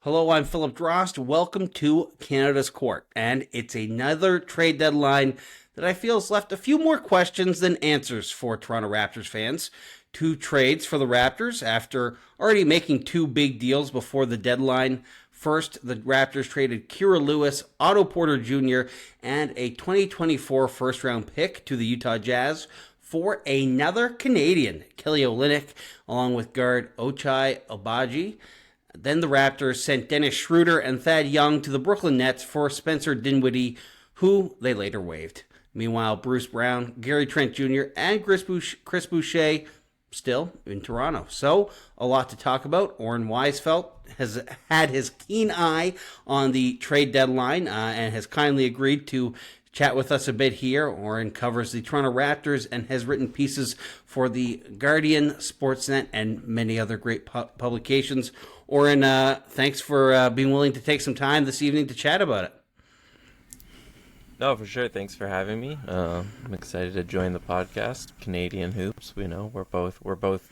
Hello, I'm Philip Drost. Welcome to Canada's Court. And it's another trade deadline that I feel has left a few more questions than answers for Toronto Raptors fans. Two trades for the Raptors after already making two big deals before the deadline. First, the Raptors traded Kira Lewis, Otto Porter Jr., and a 2024 first-round pick to the Utah Jazz for another Canadian, Kelly Olynyk, along with guard Ochai Agbaji. Then the Raptors sent Dennis Schroder and Thad Young to the Brooklyn Nets for Spencer Dinwiddie, who they later waived. Meanwhile, Bruce Brown, Gary Trent Jr., and Chris Boucher still in Toronto. So, a lot to talk about. Oren Weisfeld has had his keen eye on the trade deadline and has kindly agreed to chat with us a bit here. Oren covers the Toronto Raptors and has written pieces for the Guardian, Sportsnet, and many other great publications. Oren, thanks for being willing to take some time this evening to chat about it. No, for sure. Thanks for having me. I'm excited to join the podcast. Canadian hoops. We know we're both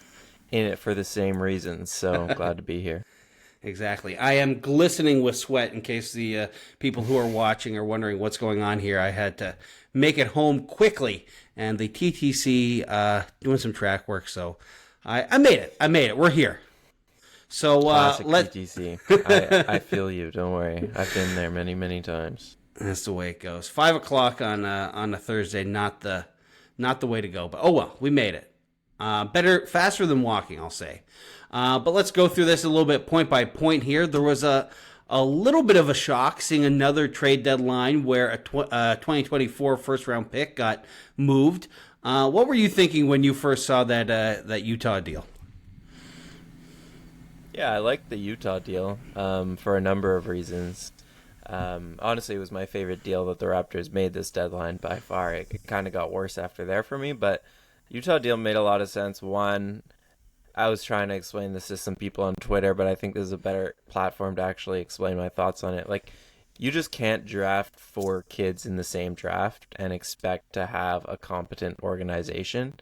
in it for the same reasons. So glad to be here. Exactly. I am glistening with sweat in case the people who are watching are wondering what's going on here. I had to make it home quickly, and the TTC doing some track work. So I made it. We're here. So Classic TTC. I feel you. Don't worry. I've been there many, many times. That's the way it goes. 5 o'clock on a Thursday, not the way to go. But oh well, we made it. Faster than walking, I'll say. But let's go through this a little bit point by point here. There was a little bit of a shock seeing another trade deadline where a 2024 first round pick got moved. What were you thinking when you first saw that Utah deal? Yeah, I like the Utah deal for a number of reasons. Honestly, it was my favorite deal that the Raptors made this deadline by far. It kind of got worse after there for me, but Utah deal made a lot of sense. One, I was trying to explain this to some people on Twitter, but I think this is a better platform to actually explain my thoughts on it. Like, you just can't draft 4 kids in the same draft and expect to have a competent organization.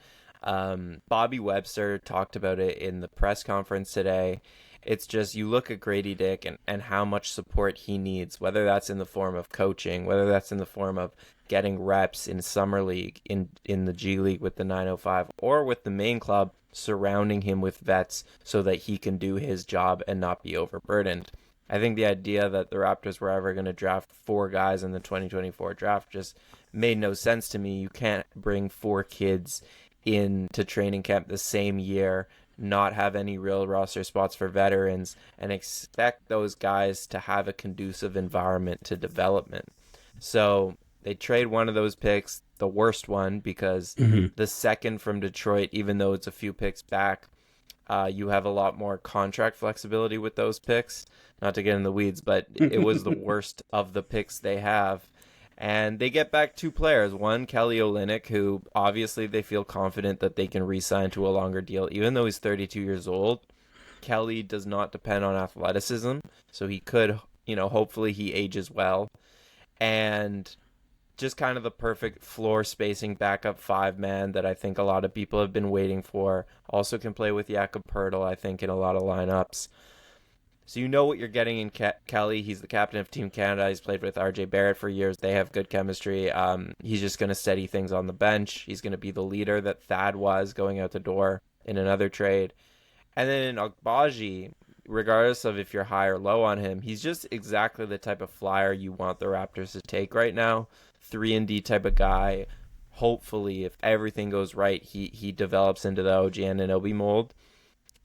Bobby Webster talked about it in the press conference today. It's just, you look at Grady Dick and how much support he needs, whether that's in the form of coaching, whether that's in the form of getting reps in summer league, in the G League with the 905, or with the main club surrounding him with vets so that he can do his job and not be overburdened. I think the idea that the Raptors were ever going to draft 4 guys in the 2024 draft just made no sense to me. You can't bring 4 kids into training camp the same year, not have any real roster spots for veterans, and expect those guys to have a conducive environment to development. So they trade one of those picks, the worst one, because the second from Detroit, even though it's a few picks back, you have a lot more contract flexibility with those picks. Not to get in the weeds, but it was the worst of the picks they have. And they get back 2 players. One, Kelly Olynyk, who obviously they feel confident that they can re-sign to a longer deal, even though he's 32 years old. Kelly does not depend on athleticism, so he could, hopefully he ages well. And just kind of the perfect floor spacing backup 5-man that I think a lot of people have been waiting for. Also can play with Jakob Poeltl, I think, in a lot of lineups. So you know what you're getting in Kelly. He's the captain of Team Canada. He's played with RJ Barrett for years. They have good chemistry. He's just going to steady things on the bench. He's going to be the leader that Thad was going out the door in another trade. And then in Agbaji, regardless of if you're high or low on him, he's just exactly the type of flyer you want the Raptors to take right now. 3-and-D type of guy. Hopefully, if everything goes right, he develops into the OG Anunoby mold.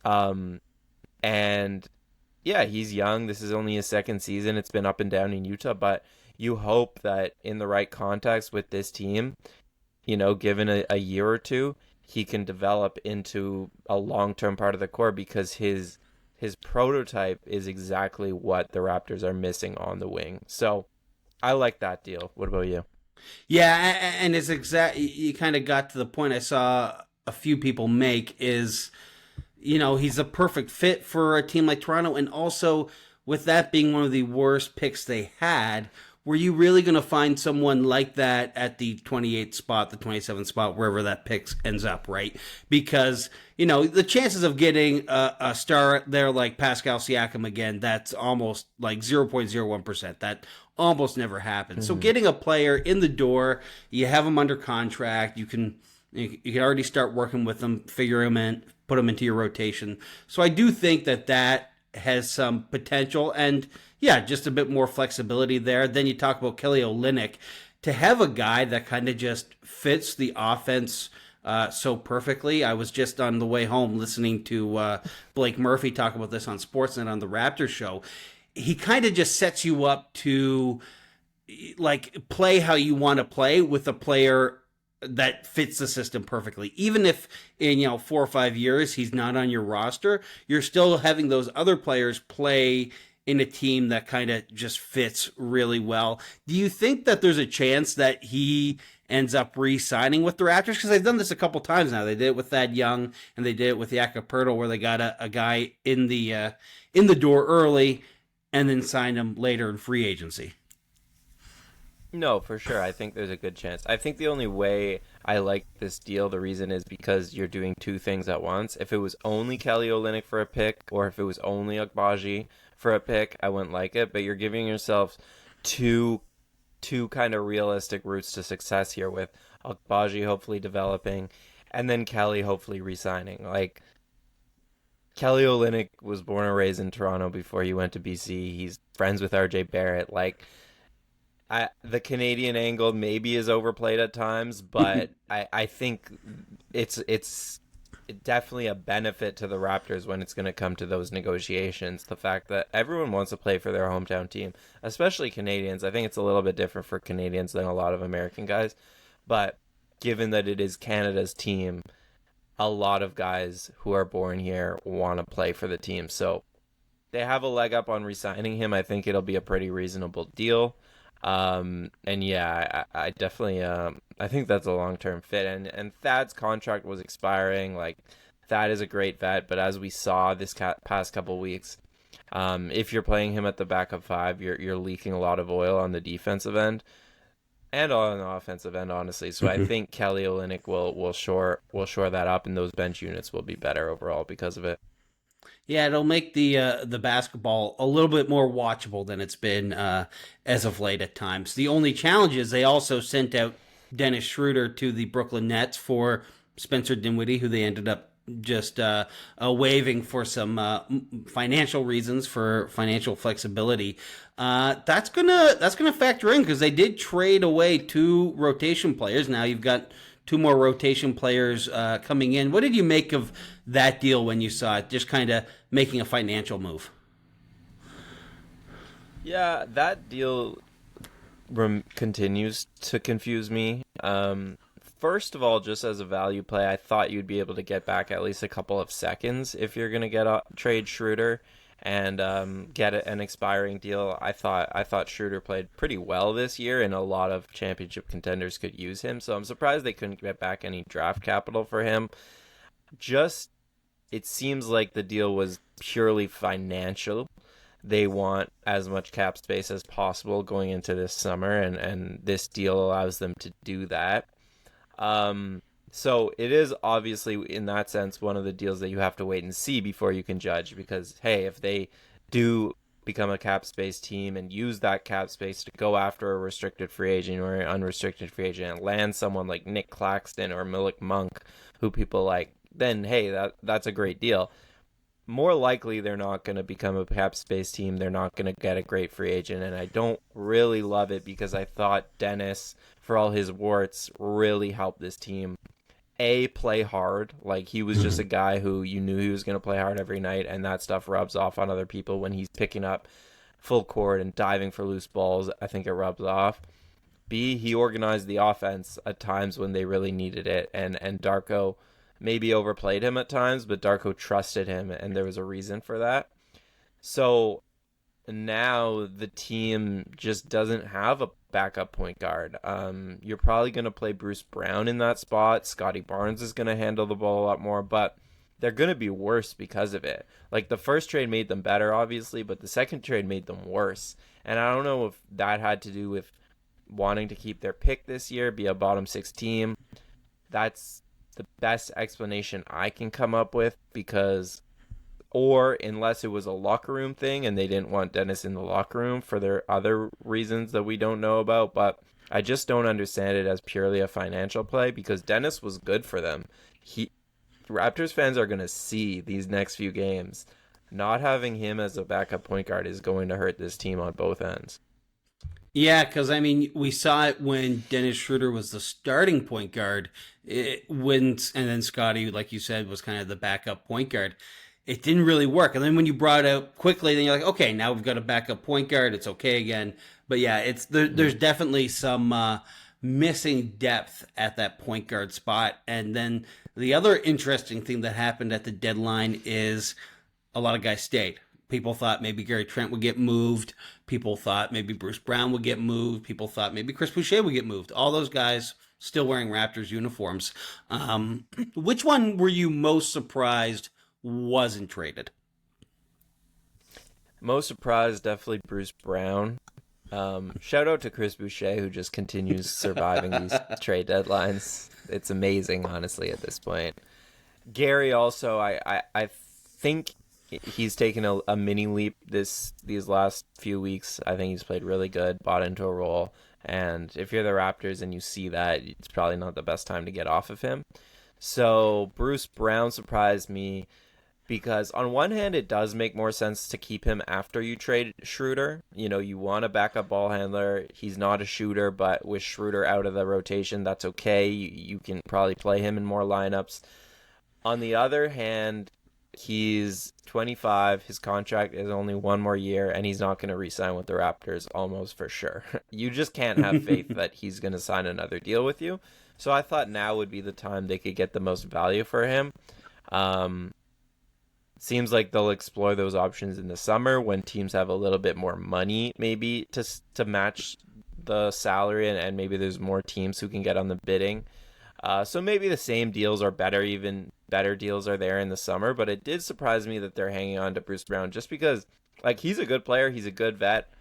And yeah, he's young. This is only his second season. It's been up and down in Utah, but you hope that in the right context with this team, given a year or two, he can develop into a long-term part of the core, because his prototype is exactly what the Raptors are missing on the wing. So I like that deal. What about you? Yeah, and it's you kind of got to the point I saw a few people make is, he's a perfect fit for a team like Toronto. And also, with that being one of the worst picks they had, were you really going to find someone like that at the 28th spot, the 27th spot, wherever that pick ends up, right? Because, the chances of getting a star there like Pascal Siakam again, that's almost like 0.01%. That almost never happens. So getting a player in the door, you have them under contract, you can already start working with them, figure them in, put them into your rotation. So I do think that has some potential, and yeah, just a bit more flexibility there. Then you talk about Kelly Olynyk. To have a guy that kind of just fits the offense so perfectly. I was just on the way home listening to Blake Murphy talk about this on Sportsnet on the Raptors show. He kind of just sets you up to like play how you want to play with a player that fits the system perfectly. Even if in 4 or 5 years he's not on your roster, you're still having those other players play in a team that kind of just fits really well. Do you think that there's a chance that he ends up re-signing with the Raptors? Because they've done this a couple times now. They did it with Thad Young, and they did it with Jakob Poeltl, where they got a guy in the door early and then signed him later in free agency. No, for sure. I think there's a good chance. I think the only way I like this deal, the reason is because you're doing two things at once. If it was only Kelly Olynyk for a pick, or if it was only Agbaji for a pick, I wouldn't like it. But you're giving yourself two kind of realistic routes to success here, with Agbaji hopefully developing, and then Kelly hopefully re-signing. Like, Kelly Olynyk was born and raised in Toronto before he went to BC. He's friends with RJ Barrett. Like, the Canadian angle maybe is overplayed at times, but I think it's definitely a benefit to the Raptors when it's going to come to those negotiations. The fact that everyone wants to play for their hometown team, especially Canadians. I think it's a little bit different for Canadians than a lot of American guys, but given that it is Canada's team, a lot of guys who are born here want to play for the team. So they have a leg up on re-signing him. I think it'll be a pretty reasonable deal. And yeah, I definitely, I think that's a long-term fit, and Thad's contract was expiring. Like, Thad is a great vet, but as we saw this past couple weeks, if you're playing him at the backup five, you're leaking a lot of oil on the defensive end and on the offensive end, honestly. So I think Kelly Olynyk will shore that up, and those bench units will be better overall because of it. Yeah, it'll make the basketball a little bit more watchable than it's been as of late at times. The only challenge is they also sent out Dennis Schroder to the Brooklyn Nets for Spencer Dinwiddie, who they ended up just waiving for some financial reasons, for financial flexibility. That's gonna factor in, because they did trade away 2 rotation players. Now you've got 2 more rotation players coming in. What did you make of that deal when you saw it? Just kind of making a financial move. Yeah, that deal continues to confuse me. First of all, just as a value play, I thought you'd be able to get back at least a couple of seconds if you're going to trade Schroeder and get an expiring deal. I thought Schroeder played pretty well this year, and a lot of championship contenders could use him. So I'm surprised they couldn't get back any draft capital for him. It seems like the deal was purely financial. They want as much cap space as possible going into this summer, and this deal allows them to do that. So it is obviously, in that sense, one of the deals that you have to wait and see before you can judge, because, hey, if they do become a cap space team and use that cap space to go after a restricted free agent or an unrestricted free agent and land someone like Nick Claxton or Malik Monk, who people like, then, hey, that's a great deal. More likely, they're not going to become a cap space team. They're not going to get a great free agent, and I don't really love it, because I thought Dennis, for all his warts, really helped this team play hard. Like, he was just a guy who you knew he was going to play hard every night, and that stuff rubs off on other people when he's picking up full court and diving for loose balls. I think it rubs off. B, he organized the offense at times when they really needed it, and Darko maybe overplayed him at times, but Darko trusted him, and there was a reason for that. So now the team just doesn't have a backup point guard. You're probably going to play Bruce Brown in that spot. Scotty Barnes is going to handle the ball a lot more, but they're going to be worse because of it. Like, the first trade made them better, obviously, but the second trade made them worse. And I don't know if that had to do with wanting to keep their pick this year, be a bottom 6 team. That's the best explanation I can come up with, because, or unless it was a locker room thing and they didn't want Dennis in the locker room for their other reasons that we don't know about. But I just don't understand it as purely a financial play, because Dennis was good for them. Raptors fans are going to see these next few games. Not having him as a backup point guard is going to hurt this team on both ends. Yeah, because, I mean, we saw it when Dennis Schroder was the starting point guard, and then Scotty, like you said, was kind of the backup point guard. It didn't really work. And then when you brought it out quickly, then you're like, okay, now we've got a backup point guard. It's okay again. But yeah, there's definitely some missing depth at that point guard spot. And then the other interesting thing that happened at the deadline is a lot of guys stayed. People thought maybe Gary Trent would get moved. People thought maybe Bruce Brown would get moved. People thought maybe Chris Boucher would get moved. All those guys still wearing Raptors uniforms. Which one were you most surprised wasn't traded? Most surprised, definitely Bruce Brown. Shout out to Chris Boucher, who just continues surviving these trade deadlines. It's amazing, honestly, at this point. Gary also, I think he's taken a mini leap these last few weeks. I think he's played really good, bought into a role. And if you're the Raptors and you see that, it's probably not the best time to get off of him. So Bruce Brown surprised me, because on one hand, it does make more sense to keep him after you trade Schroder. You know, you want a backup ball handler. He's not a shooter, but with Schroder out of the rotation, that's okay. You can probably play him in more lineups. On the other hand, he's 25. His contract is only one more year, and he's not going to re-sign with the Raptors almost for sure. You just can't have faith that he's going to sign another deal with you. So I thought now would be the time they could get the most value for him. Seems like they'll explore those options in the summer when teams have a little bit more money, maybe to match the salary, and maybe there's more teams who can get on the bidding. So maybe the same deals are better, even better deals are there in the summer. But it did surprise me that they're hanging on to Bruce Brown, just because, like, he's a good player, he's a good vet.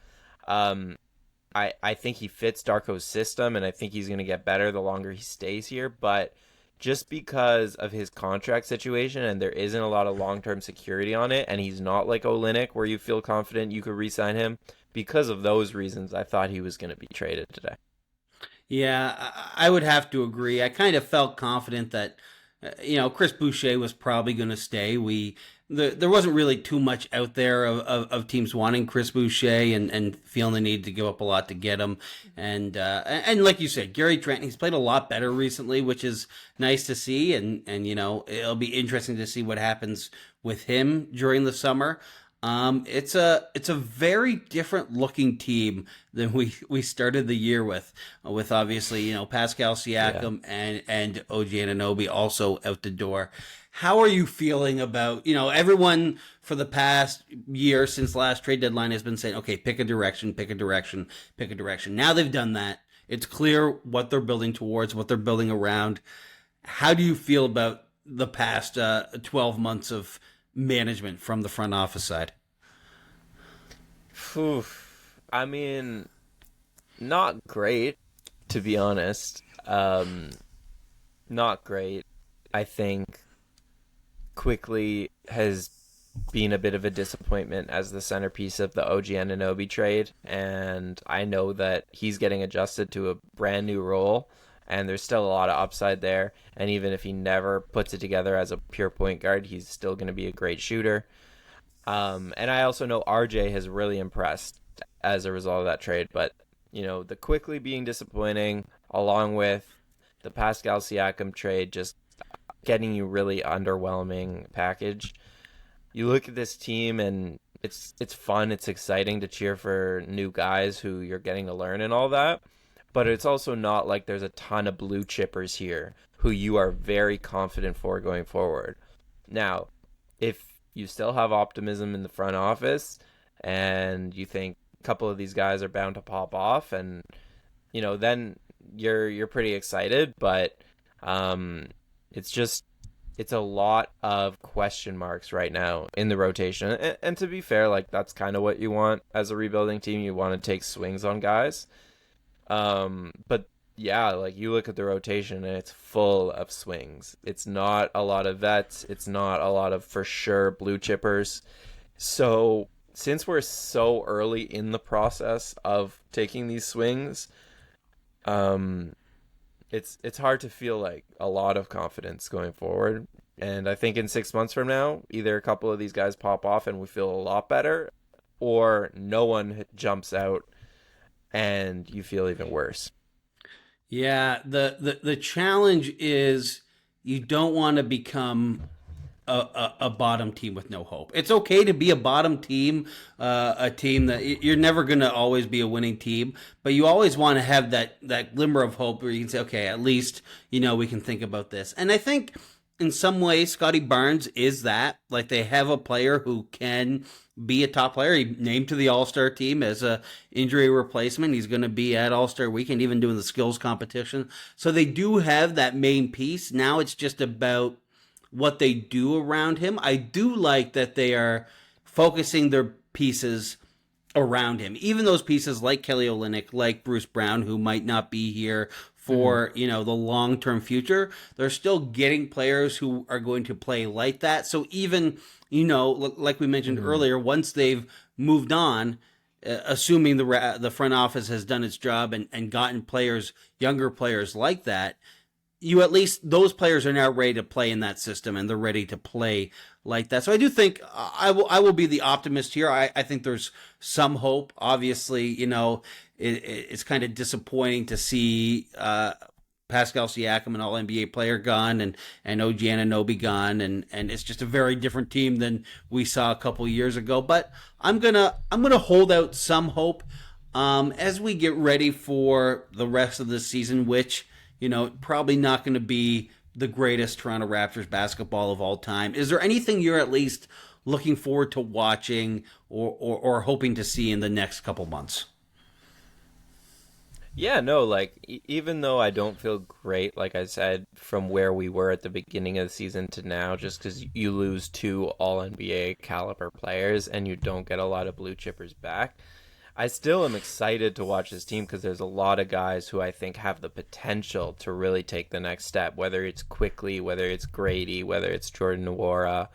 I think he fits Darko's system, and I think he's going to get better the longer he stays here. But just because of his contract situation, and there isn't a lot of long-term security on it, and he's not like Olynyk where you feel confident you could re-sign him, because of those reasons, I thought he was going to be traded today. Yeah, I would have to agree. I kind of felt confident that, Chris Boucher was probably going to stay. There wasn't really too much out there of teams wanting Chris Boucher and feeling the need to give up a lot to get him. And like you said, Gary Trent, he's played a lot better recently, which is nice to see. And it'll be interesting to see what happens with him during the summer. It's a very different looking team than we started the year with obviously, Pascal Siakam and OG Anunoby also out the door. How are you feeling about, everyone for the past year since last trade deadline has been saying, okay, pick a direction. Now they've done that. It's clear what they're building towards, what they're building around. How do you feel about the past 12 months of management from the front office side? I mean, not great, to be honest. Not great. I think Quickly has been a bit of a disappointment as the centerpiece of the OG Anunoby trade, and I know that he's getting adjusted to a brand new role, and there's still a lot of upside there. And even if he never puts it together as a pure point guard, he's still going to be a great shooter. And I also know RJ has really impressed as a result of that trade. But, the Quickly being disappointing, along with the Pascal Siakam trade just getting you really underwhelming package. You look at this team, and it's fun, it's exciting to cheer for new guys who you're getting to learn and all that. But it's also not like there's a ton of blue chippers here who you are very confident for going forward. Now, if you still have optimism in the front office and you think a couple of these guys are bound to pop off, and then you're pretty excited. But it's just it's a lot of question marks right now in the rotation. And to be fair, like that's kind of what you want as a rebuilding team. You want to take swings on guys. But yeah, like you look at the rotation and it's full of swings. It's not a lot of vets. It's not a lot of for sure blue chippers. So since we're so early in the process of taking these swings, it's hard to feel like a lot of confidence going forward. And I think in 6 months from now, either a couple of these guys pop off and we feel a lot better, or no one jumps out and you feel even worse. Yeah, the challenge is you don't want to become a bottom team with no hope. It's okay to be a bottom team, a team that you're never going to always be a winning team, but you always want to have that glimmer of hope where you can say, okay, at least, we can think about this. And I think in some ways, Scotty Barnes is that. Like, they have a player who can be a top player. He named to the All-Star team as a injury replacement. He's going to be at All-Star Weekend, even doing the skills competition. So they do have that main piece. Now it's just about what they do around him. I do like that they are focusing their pieces around him. Even those pieces like Kelly Olynyk, like Bruce Brown, who might not be here for, the long-term future, they're still getting players who are going to play like that. So even, like we mentioned earlier, once they've moved on, assuming the front office has done its job and gotten players, younger players like that, at least those players are now ready to play in that system and they're ready to play like that. So I do think I will be the optimist here. I think there's some hope. Obviously, it's kind of disappointing to see Pascal Siakam, an All-NBA player, gone, and OG Anunoby gone, and it's just a very different team than we saw a couple years ago. But I'm gonna hold out some hope as we get ready for the rest of the season, which probably not going to be the greatest Toronto Raptors basketball of all time. Is there anything you're at least looking forward to watching or hoping to see in the next couple months? Yeah, no, like even though I don't feel great, like I said, from where we were at the beginning of the season to now, just because you lose two All NBA caliber players and you don't get a lot of blue chippers back, I still am excited to watch this team because there's a lot of guys who I think have the potential to really take the next step, whether it's Quickly, whether it's Grady, whether it's Jordan Nwora,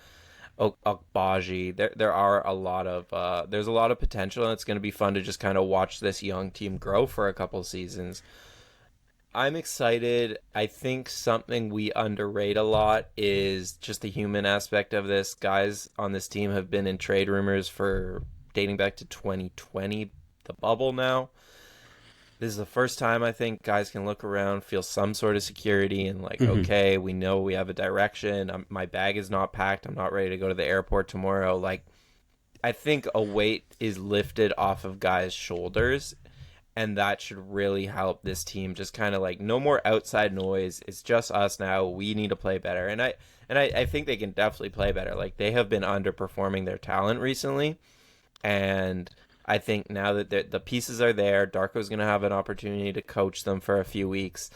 Agbaji. There are a lot of there's a lot of potential, and it's going to be fun to just kind of watch this young team grow for a couple seasons. I'm excited. I think something we underrate a lot is just the human aspect of this. Guys on this team have been in trade rumors for dating back to 2020, the bubble now. This is the first time I think guys can look around, feel some sort of security, and okay, we know we have a direction. My bag is not packed. I'm not ready to go to the airport tomorrow. Like, I think a weight is lifted off of guys' shoulders, and that should really help this team. Just kind of no more outside noise. It's just us now. We need to play better, and I think they can definitely play better. Like, they have been underperforming their talent recently, and I think now that the pieces are there, Darko's going to have an opportunity to coach them for a few weeks,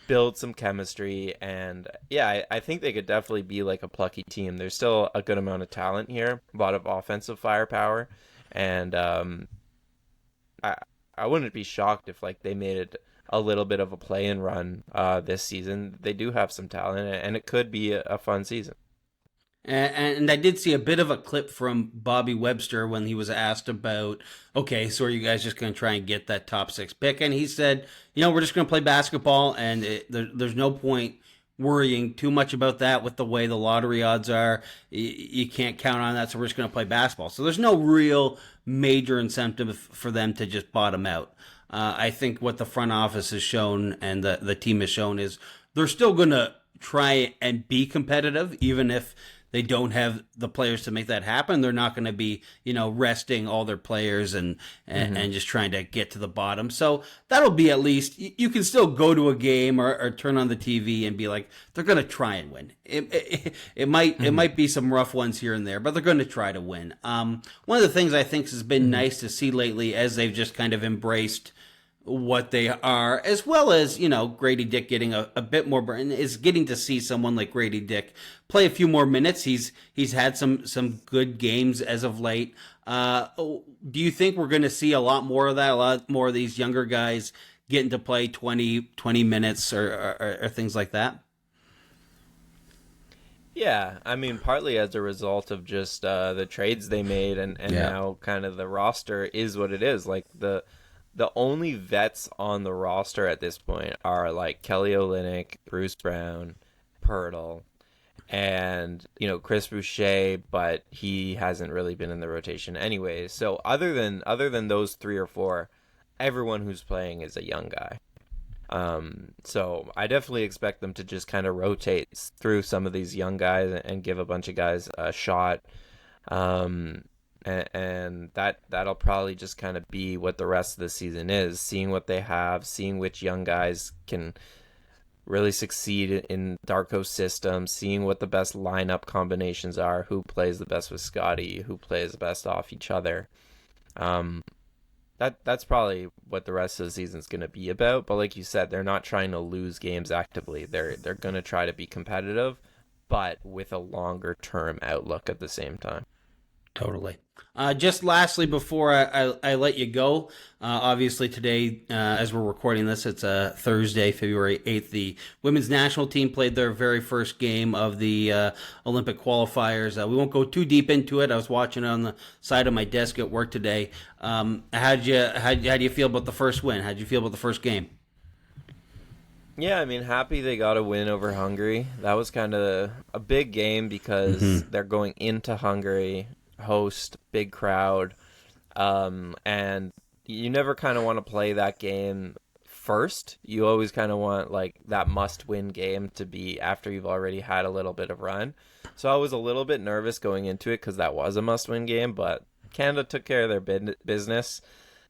build some chemistry, and yeah, I think they could definitely be like a plucky team. There's still a good amount of talent here, a lot of offensive firepower, and I wouldn't be shocked if they made it a little bit of a play-in run this season. They do have some talent, and it could be a fun season. And I did see a bit of a clip from Bobby Webster when he was asked about, okay, so are you guys just going to try and get that top 6 pick? And he said, we're just going to play basketball, and there's no point worrying too much about that with the way the lottery odds are. You can't count on that, so we're just going to play basketball. So there's no real major incentive for them to just bottom out. I think what the front office has shown and the team has shown is they're still going to try and be competitive, even if they don't have the players to make that happen. They're not going to be, resting all their players and just trying to get to the bottom. So that'll be at least, you can still go to a game or turn on the TV and be like, they're going to try and win. It might be some rough ones here and there, but they're going to try to win. One of the things I think has been nice to see lately as they've just kind of embraced what they are, as well as, Grady Dick getting a bit more, and is getting to see someone like Grady Dick play a few more minutes. He's had some good games as of late. Do you think we're going to see a lot more of that, a lot more of these younger guys getting to play 20 minutes or things like that? Yeah, I mean, partly as a result of just the trades they made, and now kind of the roster is what it is. Like the only vets on the roster at this point are like Kelly Olynyk, Bruce Brown, Pirtle, and Chris Boucher, but he hasn't really been in the rotation anyway. So other than those three or four, everyone who's playing is a young guy. So I definitely expect them to just kind of rotate through some of these young guys and give a bunch of guys a shot. And that'll probably just kind of be what the rest of the season is, seeing what they have, seeing which young guys can really succeed in Darko's system, seeing what the best lineup combinations are, who plays the best with Scotty, who plays the best off each other. That's probably what the rest of the season is going to be about. But like you said, they're not trying to lose games actively. They're going to try to be competitive, but with a longer term outlook at the same time. Totally. Just lastly, before I let you go, obviously today, as we're recording this, it's Thursday, February 8th. The women's national team played their very first game of the Olympic qualifiers. We won't go too deep into it. I was watching it on the side of my desk at work today. How do you feel about the first win? How do you feel about the first game? Yeah, I mean, happy they got a win over Hungary. That was kind of a big game because they're going into Hungary, host, big crowd, and you never kind of want to play that game first. You always kind of want like that must-win game to be after you've already had a little bit of run. So I was a little bit nervous going into it because that was a must-win game, but Canada took care of their business.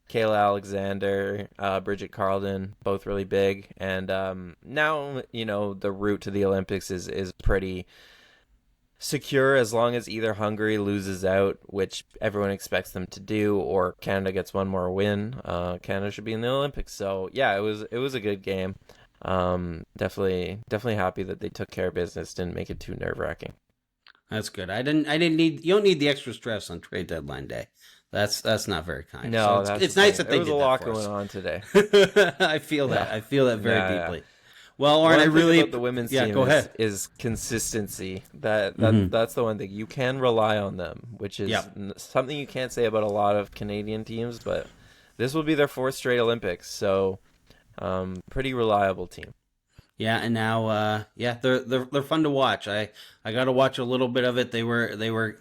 Kayla Alexander, Bridget Carlton, both really big, and now the route to the Olympics is pretty secure as long as either Hungary loses out, which everyone expects them to do, or Canada gets one more win. Canada should be in the Olympics. So yeah, it was a good game. Definitely happy that they took care of business, didn't make it too nerve-wracking. That's good. You don't need the extra stress on trade deadline day. That's not very kind. No, so it's nice that they did that. There was a lot going on today. I feel that. I feel that very deeply. Yeah. Well, Oren, I really about the women's team go ahead. Is consistency. That's the one thing you can rely on them, which is something you can't say about a lot of Canadian teams. But this will be their fourth straight Olympics, so pretty reliable team. Yeah, and now they're fun to watch. I got to watch a little bit of it. They were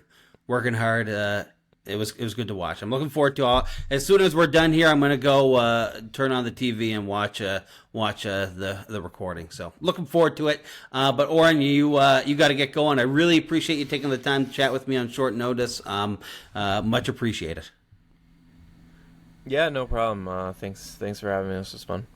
working hard. It was good to watch. I'm looking forward to all. As soon as we're done here, I'm going to go turn on the TV and watch the recording. So looking forward to it. But Oren, you got to get going. I really appreciate you taking the time to chat with me on short notice. Much appreciated. Yeah, no problem. Thanks for having me. This was fun.